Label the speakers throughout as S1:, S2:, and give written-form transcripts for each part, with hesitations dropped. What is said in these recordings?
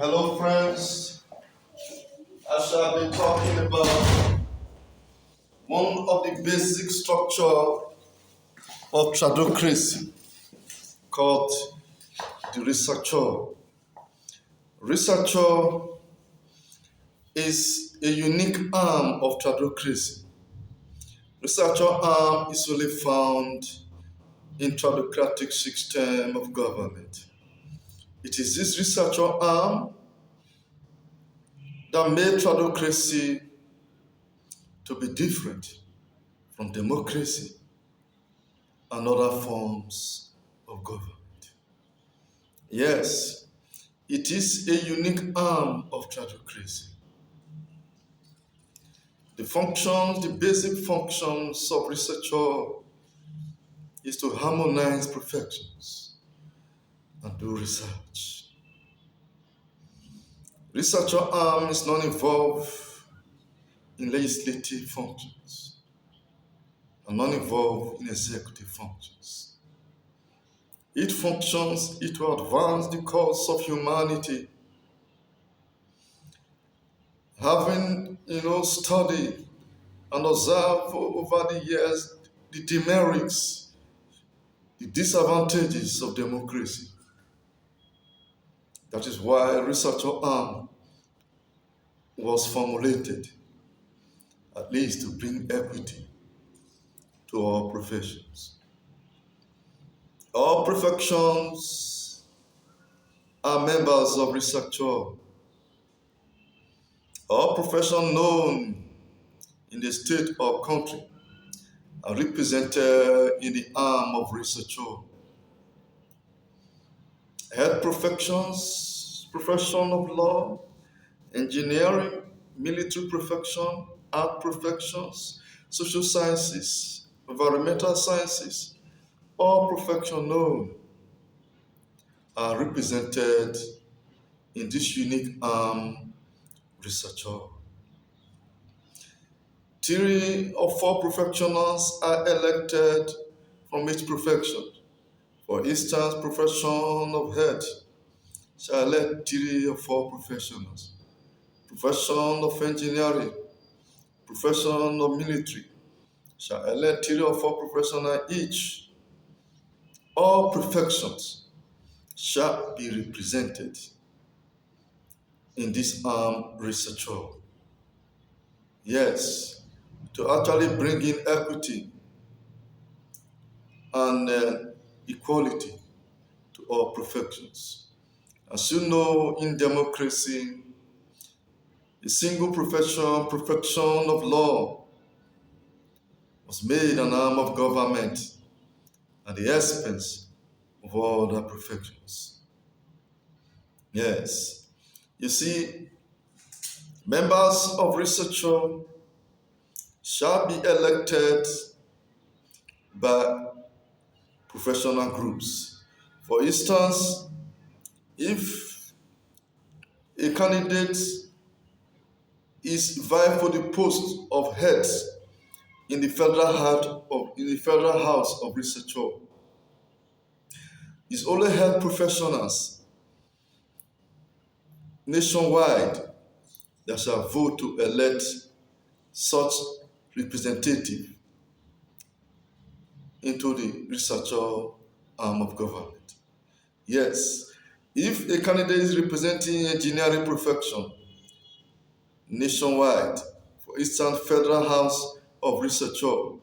S1: Hello, friends. I shall be talking about one of the basic structure of Tradocracy called the Researchure. Researcher is a unique arm of Tradocracy. Researcher arm is only found in Tradocratic system of government. It is this researcher arm that made Tradocracy to be different from democracy and other forms of government. Yes, it is a unique arm of Tradocracy. The basic functions of researcher is to harmonize professions and do research. Researcher arm is not involved in legislative functions and not involved in executive functions. It functions to advance the cause of humanity. Having studied and observed over the years the demerits, the disadvantages of democracy. That is why researcher arm was formulated, at least to bring equity to our professions. All professions are members of researcher. All professions known in the state or country are represented in the arm of researcher. Health professions, profession of law, engineering, military profession, art professions, social sciences, environmental sciences, all professions known are represented in this unique arm researcher. 3 or 4 professionals are elected from each profession. For instance, profession of health shall elect 3 or 4 professionals. Profession of engineering, profession of military shall elect 3 or 4 professionals each. All professions shall be represented in this arm researcher. Yes, to actually bring in equity and equality to all professions. As you know, in democracy, a single profession of law, was made an arm of government at the expense of all other professions. Yes, you see, members of researcher shall be elected by professional groups. For instance, if a candidate is vying for the post of head in the federal house of researcher, it's only health professionals nationwide that shall vote to elect such representative into the researcher arm of government. Yes, if a candidate is representing engineering profession nationwide, for instance, Federal House of Researcher,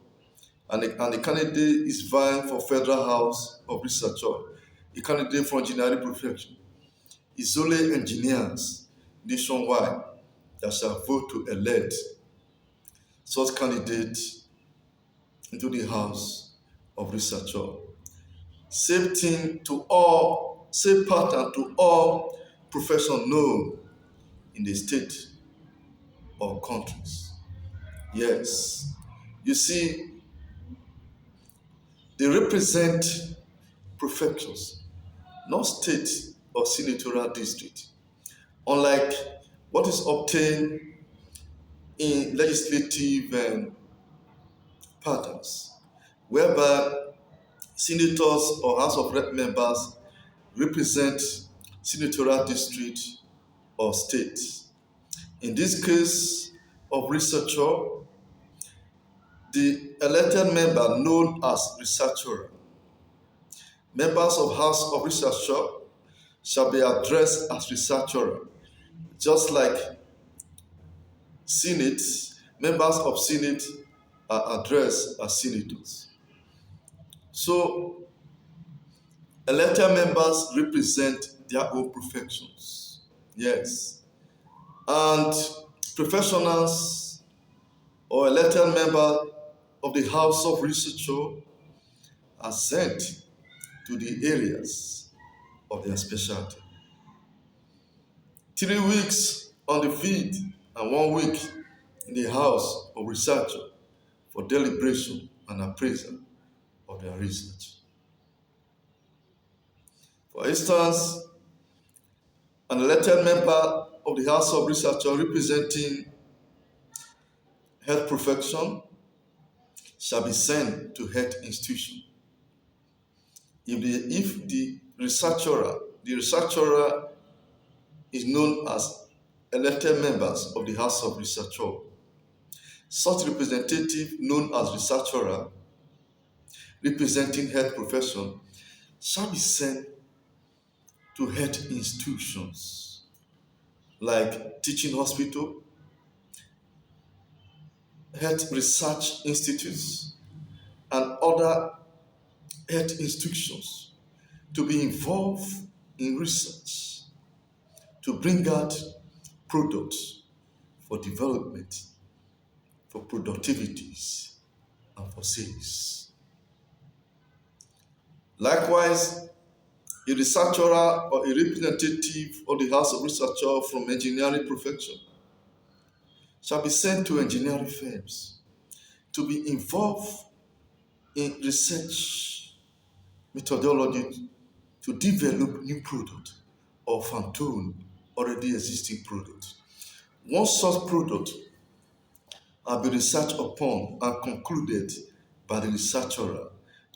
S1: and the candidate is vying for Federal House of Researcher, a candidate for engineering profession, it's only engineers nationwide that shall vote to elect such candidate into the House of Researcher. Same pattern to all professions known in the state or countries. Yes, you see, they represent professions, not state or senatorial district, unlike what is obtained in legislative patterns, whereby senators or House of Rep members represent senatorial district or state. In this case of researcher, the elected member known as researcher, members of House of Researcher shall be addressed as researcher, just like Senate, members of Senate are addressed as senators. So elected members represent their own professions. Yes. And professionals or elected members of the House of Researcher are sent to the areas of their specialty. 3 weeks on the field and 1 week in the House of Researcher for deliberation and appraisal of their research. For instance, an elected member of the House of Researcher representing health profession shall be sent to health institution. If the researcher is known as elected members of the House of Researcher, such representative known as researcher representing health profession shall be sent to health institutions like teaching hospital, health research institutes, and other health institutions to be involved in research to bring out products for development, for productivities, and for sales. Likewise, a researcher or a representative of the House of Researcher from engineering profession shall be sent to engineering firms to be involved in research methodology to develop new product or fine-tune already existing product. Once such product have been researched upon and concluded by the researcher,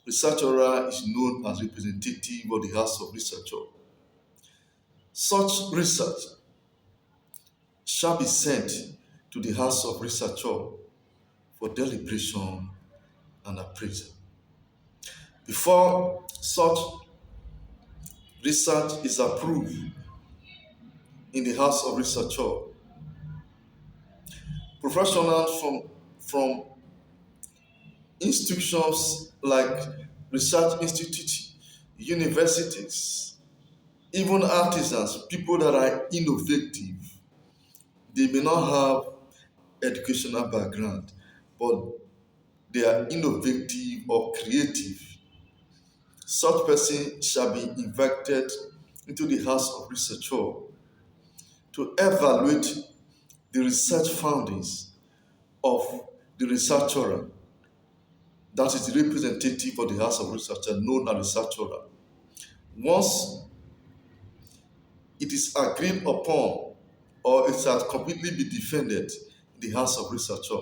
S1: researcher is known as representative of the House of Researcher. Such research shall be sent to the House of Researcher for deliberation and appraisal. Before such research is approved in the House of Researcher, professionals from institutions like research institutes, universities, even artisans, people that are innovative, they may not have educational background, but they are innovative or creative. Such person shall be invited into the House of Researcher to evaluate the research findings of the researcher, that is the representative of the House of Researcher, known as researcher. Once it is agreed upon or it has completely been defended in the House of Researcher,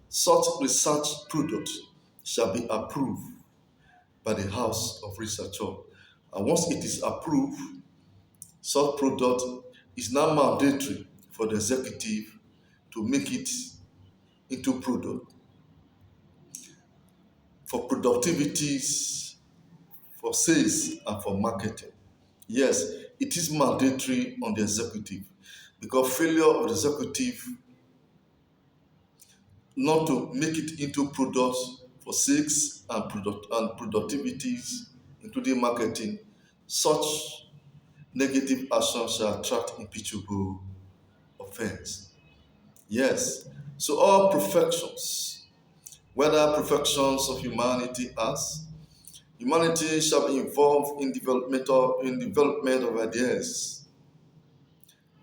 S1: such research product shall be approved by the House of Researcher. And once it is approved, such product is now mandatory for the executive to make it into product for productivities, for sales, and for marketing. Yes, it is mandatory on the executive because failure of the executive not to make it into products for sales and productivities, including marketing, such negative action shall attract impeachable offense. Yes, so all perfections, whether perfections of humanity as humanity shall be involved in development of ideas.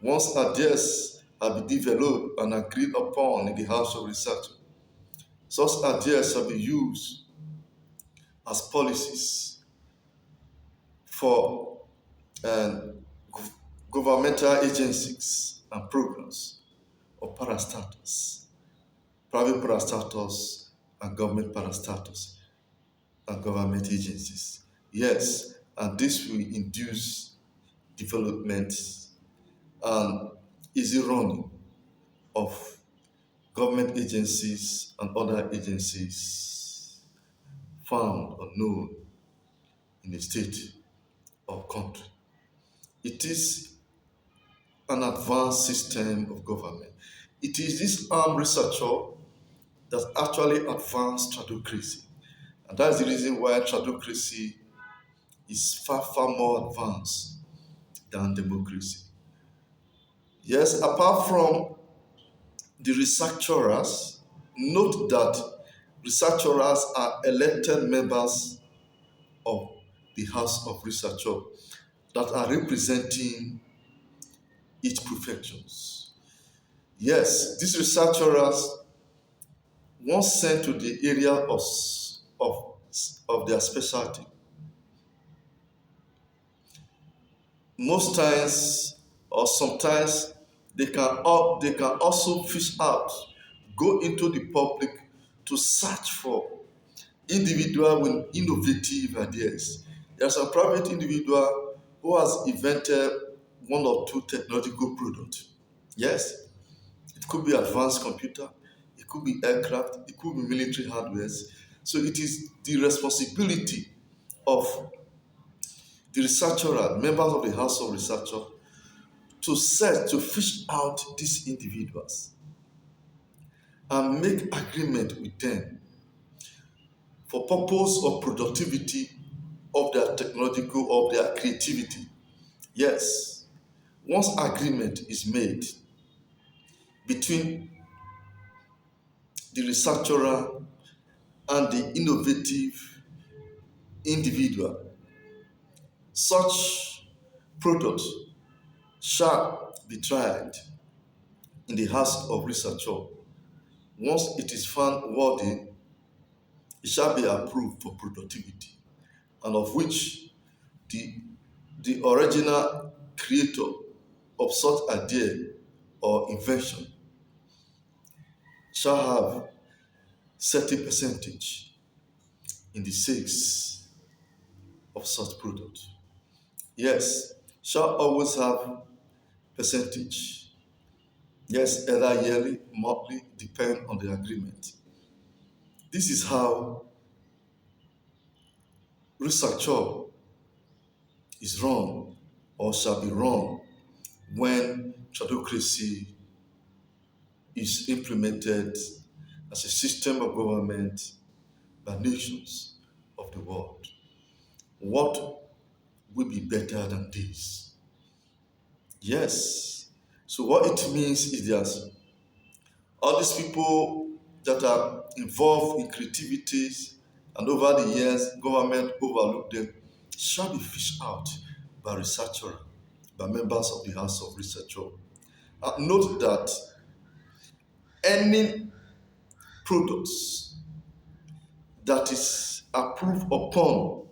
S1: Once ideas have been developed and agreed upon in the House of Research, such ideas shall be used as policies for governmental agencies and programs of parastatals, private parastatals and government parastatals and government agencies. Yes, and this will induce development and easy running of government agencies and other agencies found or known in a state or country. It is an advanced system of government. It is this armed researcher that actually advanced Tradocracy. And that's the reason why Tradocracy is far, far more advanced than democracy. Yes, apart from the researchers, note that researchers are elected members of the House of Researcher that are representing each professions. Yes, these researchers, once sent to the area of, of their specialty, most times or sometimes they can also fish out, go into the public to search for individual with innovative ideas. There's a private individual who has invented one or two technological products. Yes, it could be advanced computer, it could be aircraft, it could be military hardware. So it is the responsibility of the researcher, members of the House of Researcher, to search, to fish out these individuals and make agreement with them for purpose of productivity of their technological, of their creativity. Yes, once agreement is made between the researcher and the innovative individual, such product shall be tried in the House of Researcher. Once it is found worthy, it shall be approved for productivity, and of which the, the original creator of such idea or invention shall have certain percentage in the sales of such product. Yes, shall always have percentage. Yes, either yearly, monthly, depend on the agreement. This is how researcher is run or shall be run when Tradocracy is implemented as a system of government by nations of the world. What will be better than this? Yes. So what it means is that all these people that are involved in creativities and over the years government overlook them shall be fished out by researchers, by members of the House of Researcher. Note that any products that is approved upon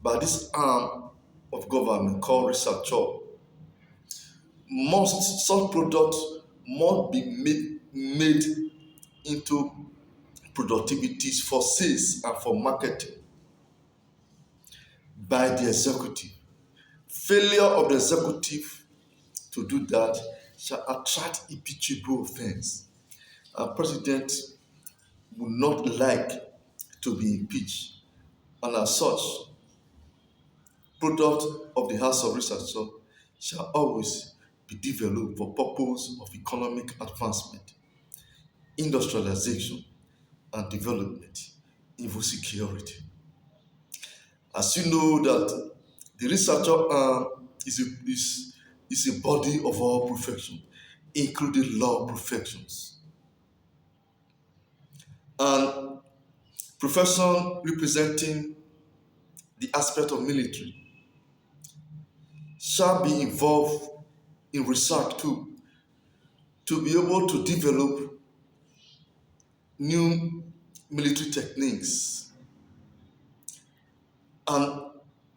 S1: by this arm of government called researcher must such product must be made into productivities for sales and for marketing by the executive. Failure of the executive to do that shall attract impeachable offense. A president would not like to be impeached, and as such, product of the House of Research shall always be developed for purpose of economic advancement, industrialization, and development, even security. As you know that the researcher is a body of all profession, including law professions. And profession representing the aspect of military shall be involved in research too, to be able to develop new military techniques and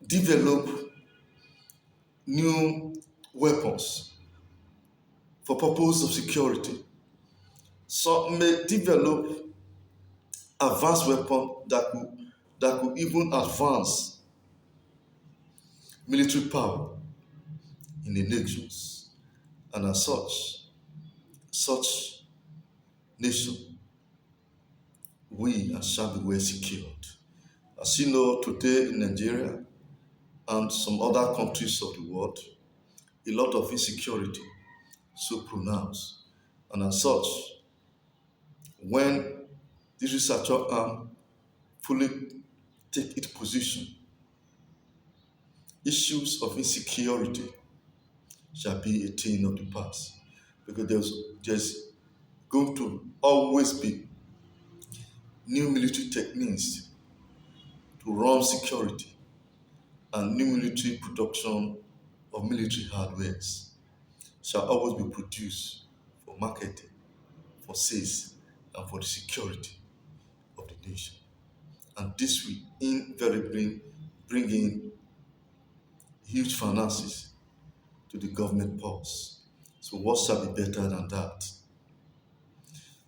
S1: develop new weapons for purpose of security. Some may develop advanced weapons that could even advance military power in the nations. And as such nation, we shall be well secured. As you know, today in Nigeria and some other countries of the world, a lot of insecurity so pronounced. And as such, when this researcher fully take its position, issues of insecurity shall be a thing of the past. Because there's going to always be new military techniques to run security and new military production of military hardwares shall always be produced for marketing, for sales, and for the security of the nation. And this will invariably bring in huge finances to the government purse. So what shall be better than that?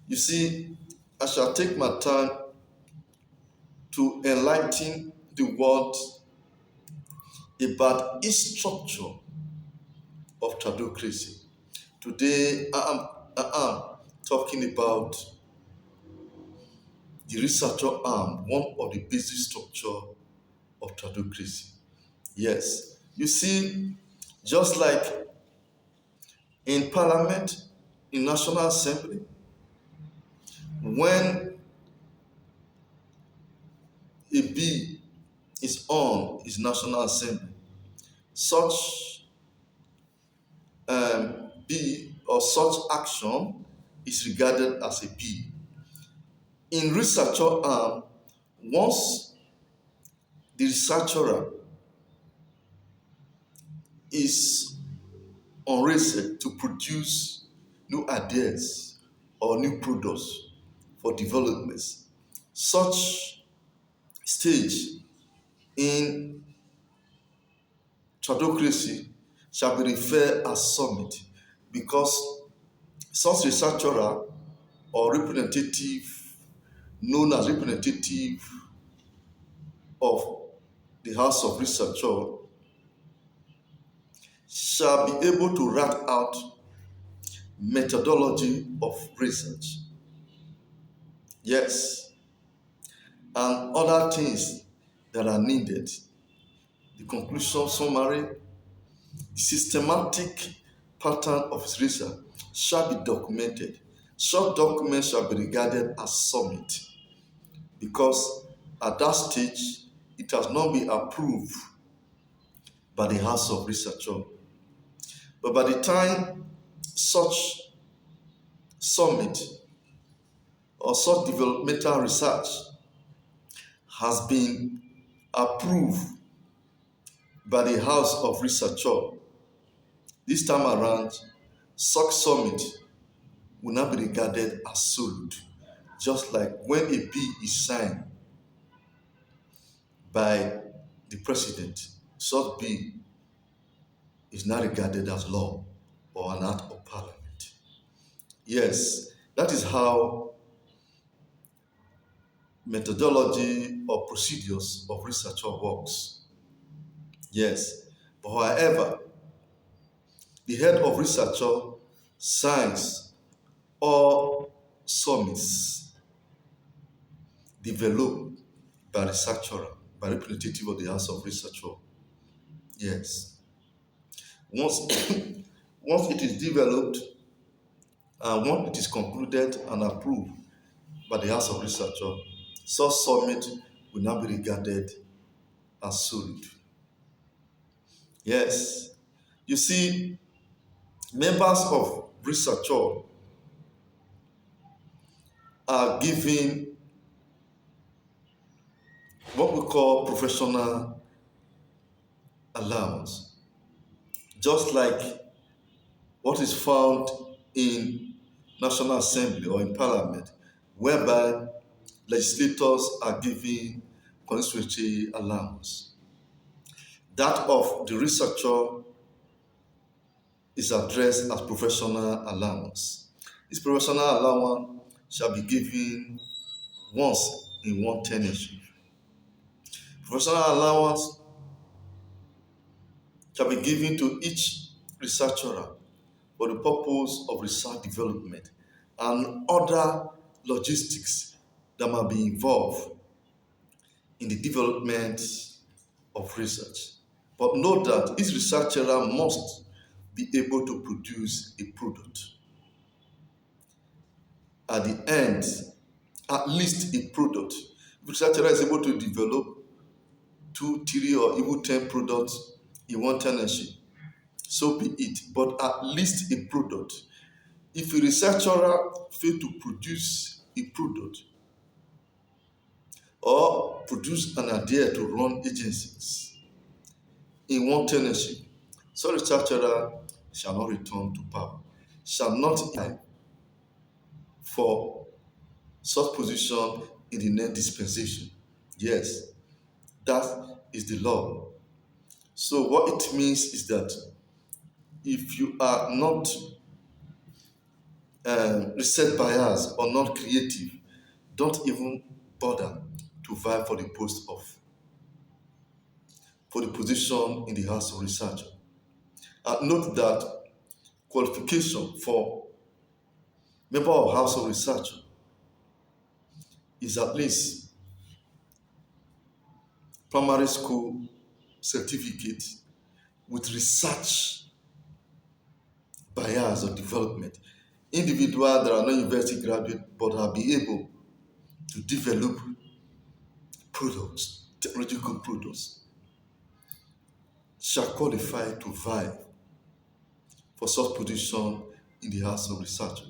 S1: You see, I shall take my time to enlighten the world about each structure of Tradocracy. Today, I am talking about the researcher arm, one of the basic structure of Tradocracy. Yes, you see, just like in Parliament, in National Assembly, when a bill is on is National Assembly, such bill or such action is regarded as a bill. In researcher arm, once the researcher is on research to produce new ideas or new products for developments, such stage in Tradocracy shall be referred as summit because such researcher or representative, known as representative of the House of Researcher, shall be able to write out methodology of research. Yes, and other things that are needed. The conclusion summary, the systematic pattern of his research shall be documented. Such documents shall be regarded as summit because at that stage it has not been approved by the House of Researcher. But by the time such summit or such developmental research has been approved by the House of Researcher, this time around, such summit will not be regarded as solid. Just like when a bill is signed by the president, such bill is not regarded as law or an act of parliament. Yes, that is how methodology or procedures of researcher works. Yes, but however, the head of researcher signs all summits developed by researcher, by representative of the House of Researcher. Yes. Once, once it is developed and once it is concluded and approved by the House of Researcher, such summit will now be regarded as solid. Yes. You see, members of Researcher are given what we call professional allowance, just like what is found in National Assembly or in Parliament, whereby legislators are given constituency allowance. That of the researcher is addressed as professional allowance. This professional allowance shall be given once in one tenureship. Professional allowance shall be given to each researcher for the purpose of research development and other logistics that might be involved in the development of research. But note that each researcher must be able to produce a product. At the end, at least a product. If researcher is able to develop two, three, or even 10 products in one tenancy, so be it. But at least a product. If a researcher fail to produce a product or produce an idea to run agencies in one tenancy, such researcher shall not return to power, shall not apply for such position in the next dispensation. Yes, that is the law. So what it means is that if you are not research bias or not creative, don't even bother to vie for the position in the House of Research. And note that qualification for member of House of Research is at least primary school certificate with research bias or development. Individuals that are not university graduate but have been able to develop products, technological products, shall qualify to vie for such position in the House of Research.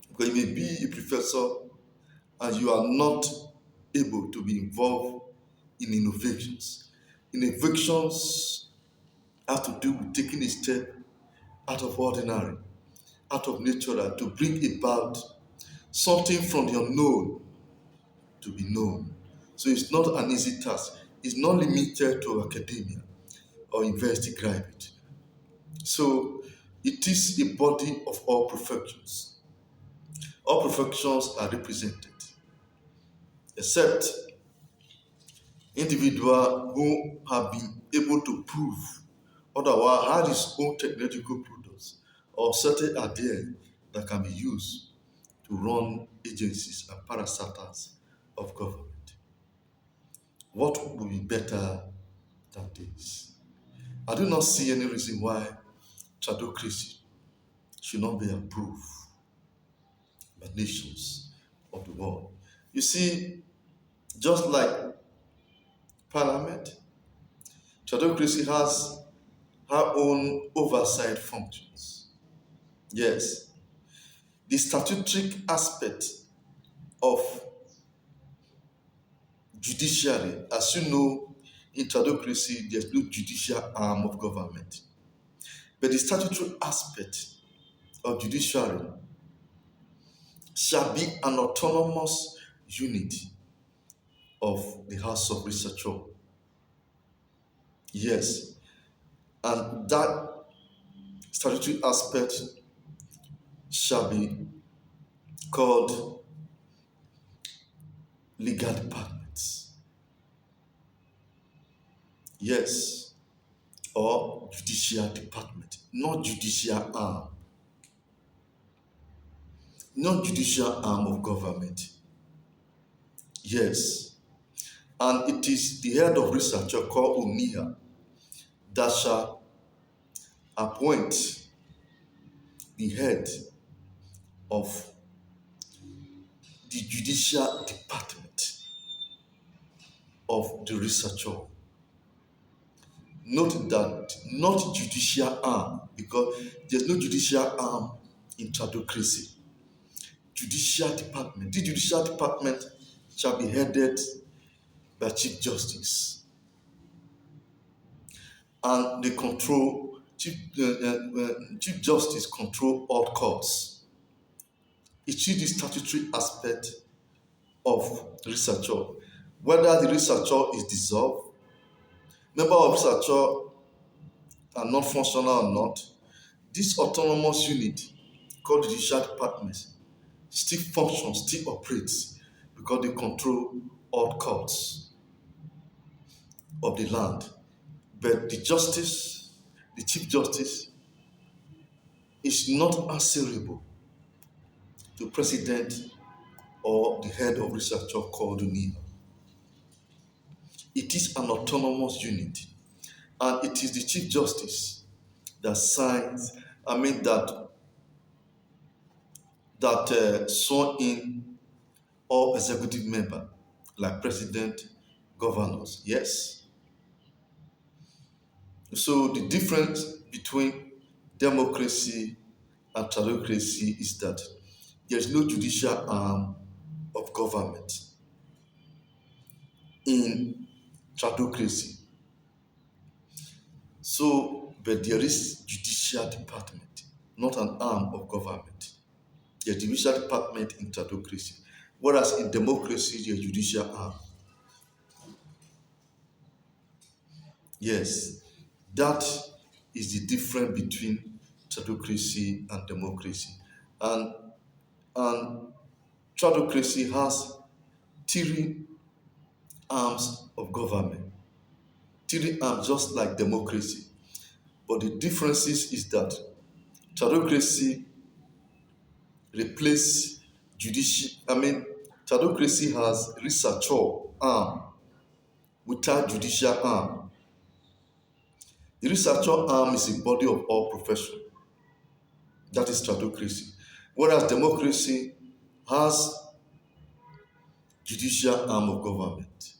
S1: Because you may be a professor and you are not able to be involved in innovations. Innovations have to do with taking a step out of ordinary, out of nature, to bring about something from the unknown to be known. So it's not an easy task. It's not limited to academia or university graduate. So it is a body of all perfections. All perfections are represented, except individuals who have been able to prove otherwise had his own technological products or certain ideas that can be used to run agencies and parastatals of government. What would be better than this? I do not see any reason why Tradocracy should not be approved by nations of the world. You see, just like Parliament, Tradocracy has her own oversight functions. Yes, the statutory aspect of judiciary, as you know, in Tradocracy, there's no judicial arm of government. But the statutory aspect of judiciary shall be an autonomous unit of the House of Researchure. Yes, and that statutory aspect shall be called legal departments. Yes, or judicial department, not judicial arm. Not judicial arm of government. Yes, and it is the head of researcher called Oniha that shall appoint the head of the judicial department of the researcher. Note that not judicial arm, because there's no judicial arm in Tradocracy. Judicial department. The judicial department shall be headed by Chief Justice, and they control Chief Justice control all courts. It is the statutory aspect of researcher. Whether the researcher is dissolved, member of researcher are not functional or not, this autonomous unit called the judicial department still functions, still operates, because they control all courts of the land. But the justice, the chief justice, is not answerable to president or the head of researcher called NIA. It is an autonomous unit, and it is the Chief Justice that signs, that sworn in all executive member, like president, governors. Yes. So the difference between democracy and tradocracy is that there is no judicial arm of government in tradocracy. So, but there is judicial department, not an arm of government. The judicial department in tradocracy, whereas in democracy, the judicial arm. Yes, that is the difference between tradocracy and democracy. And and tradocracy has three arms of government, three arms just like democracy. But the differences is that tradocracy replace judicial. Tradocracy has researcher arm without judicial arm. The researcher arm is a body of all profession. That is tradocracy. Whereas democracy has judicial arm of government.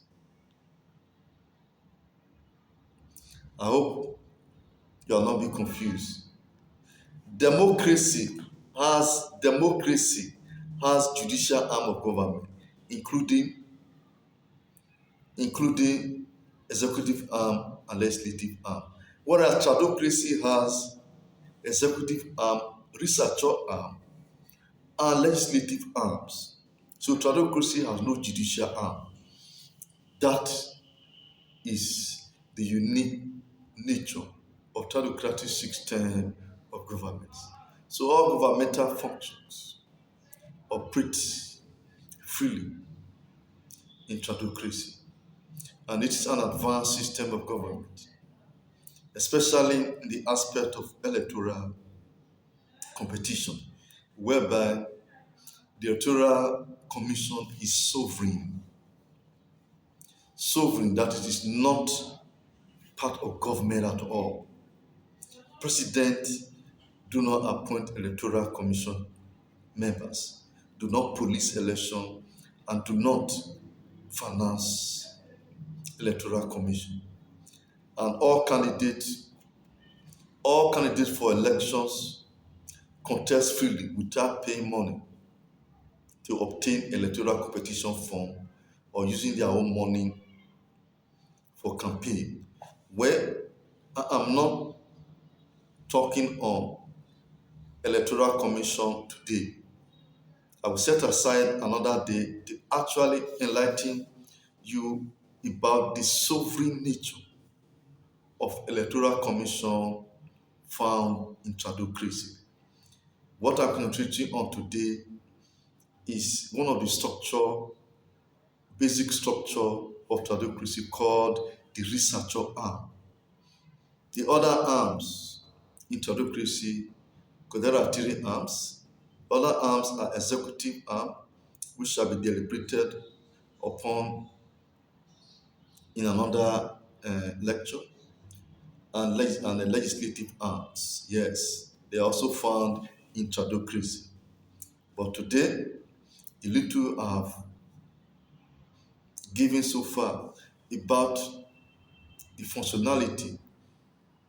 S1: I hope you are not being confused. Democracy has judicial arm of government, including executive arm and legislative arm. Whereas tradocracy has executive arm, researcher arm, and legislative arms. So tradocracy has no judicial arm. That is the unique nature of tradocratic system of government. So all governmental functions operate freely in tradocracy, and it is an advanced system of government, especially in the aspect of electoral competition, whereby the electoral commission is sovereign. Sovereign, that it is not part of government at all. President do not appoint electoral commission members, do not police election, and do not finance electoral commission. And all candidates for elections contest freely without paying money to obtain electoral competition form or using their own money for campaign. Well, I am not talking on electoral commission today. I will set aside another day to actually enlighten you about the sovereign nature of electoral commission found in tradocracy. What I'm concentrating on today is one of the basic structure of tradocracy called the researcher arm. The other arms in tradocracy, because there are three arms. Other arms are executive arm, which shall be deliberated upon in another lecture, and the legislative arms. Yes, they are also found in tradocracy. But today, the little I've given so far about the functionality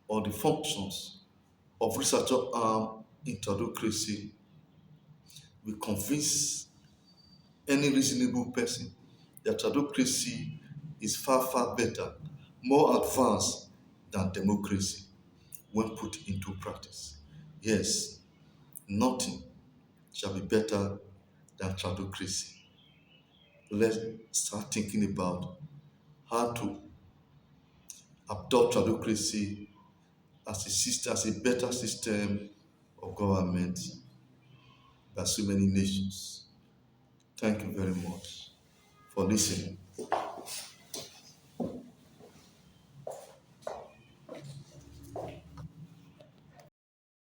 S1: or the functions of researcher arm in tradocracy will convince any reasonable person that tradocracy is far, far better, more advanced than democracy when put into practice. Yes, nothing shall be better than tradocracy. Let's start thinking about how to adopt tradocracy as a better system of government by so many nations. Thank you very much for listening.